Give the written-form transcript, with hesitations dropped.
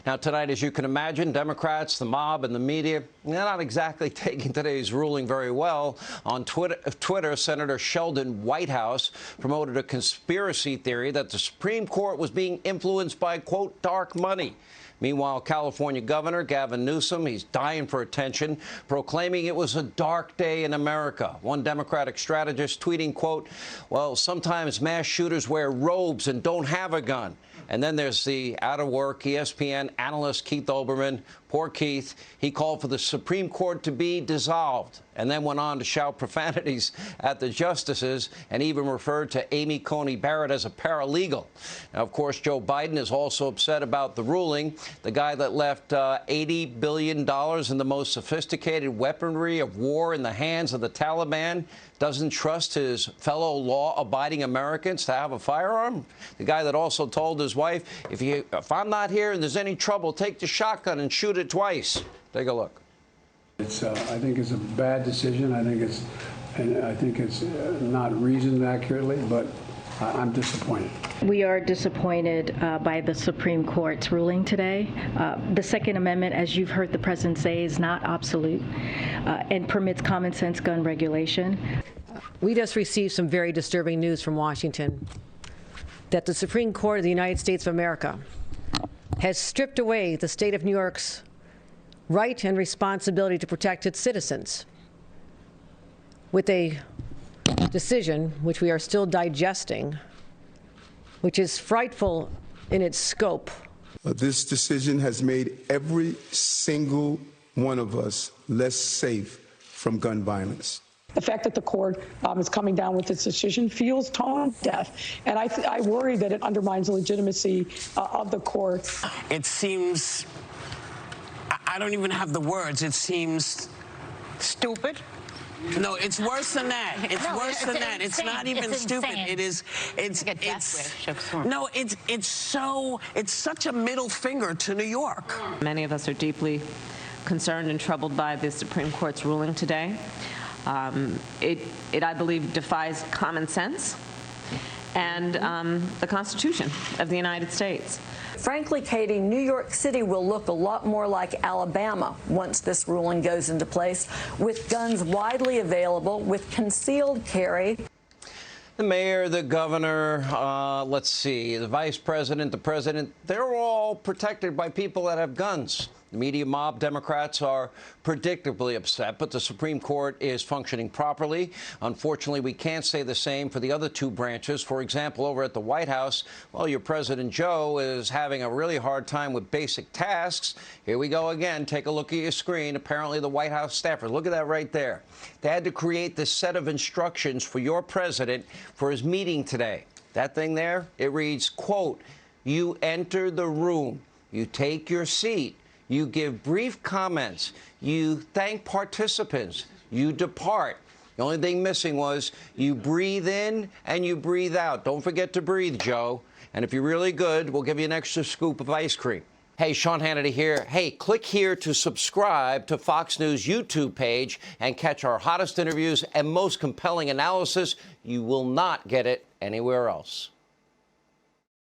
Now, tonight, as you can imagine, Democrats, the mob, and the media, they're not exactly taking today's ruling very well. On Twitter, Senator Sheldon Whitehouse promoted a conspiracy theory that the Supreme Court was being influenced by, quote, dark money. Meanwhile, California Governor Gavin Newsom, he's dying for attention, proclaiming it was a dark day in America. One Democratic strategist tweeting, quote, well, sometimes mass shooters wear robes and don't have a gun. And then there's the out-of-work ESPN analyst Keith Olbermann. Poor Keith. He called for the Supreme Court to be dissolved and then went on to shout profanities at the justices and even referred to Amy Coney Barrett as a paralegal. Now, of course, Joe Biden is also upset about the ruling. The guy that left $80 billion in the most sophisticated weaponry of war in the hands of the Taliban doesn't trust his fellow law-abiding Americans to have a firearm. The guy that also told his wife, if I'm not here and there's any trouble, take the shotgun and shoot it twice. Take a look. I think it's a bad decision. I think it's not reasoned accurately, but I'm disappointed. We are disappointed by the Supreme Court's ruling today. The Second Amendment, as you've heard the President say, is not obsolete and permits common sense gun regulation. We just received some very disturbing news from Washington that the Supreme Court of the United States of America has stripped away the state of New York's right and responsibility to protect its citizens with a decision which we are still digesting, which is frightful in its scope. This decision has made every single one of us less safe from gun violence. The fact that the court is coming down with its decision feels tone deaf, and I worry that it undermines the legitimacy of the court. It seems, I don't even have the words, it seems stupid. No, it's worse than that. It's worse than that. It's not even stupid. It is. It's such a middle finger to New York. Many of us are deeply concerned and troubled by the Supreme Court's ruling today. It, I believe, defies common sense and the Constitution of the United States. Frankly, Katie, New York City will look a lot more like Alabama once this ruling goes into place, with guns widely available, with concealed carry. The mayor, the governor, let's see, the vice president, the president, they're all protected by people that have guns. The media mob, Democrats, are predictably upset, but the Supreme Court is functioning properly. Unfortunately, we can't say the same for the other two branches. For example, over at the White House, well, your President Joe is having a really hard time with basic tasks. Here we go again. Take a look at your screen. Apparently, the White House staffers, look at that right there. They had to create this set of instructions for your president for his meeting today. That thing there, it reads, quote, you enter the room, you take your seat, you give brief comments, you thank participants, you depart. The only thing missing was you breathe in and you breathe out. Don't forget to breathe, Joe. And if you're really good, we'll give you an extra scoop of ice cream. Hey, Sean Hannity here. Hey, click here to subscribe to Fox News YouTube page and catch our hottest interviews and most compelling analysis. You will not get it anywhere else.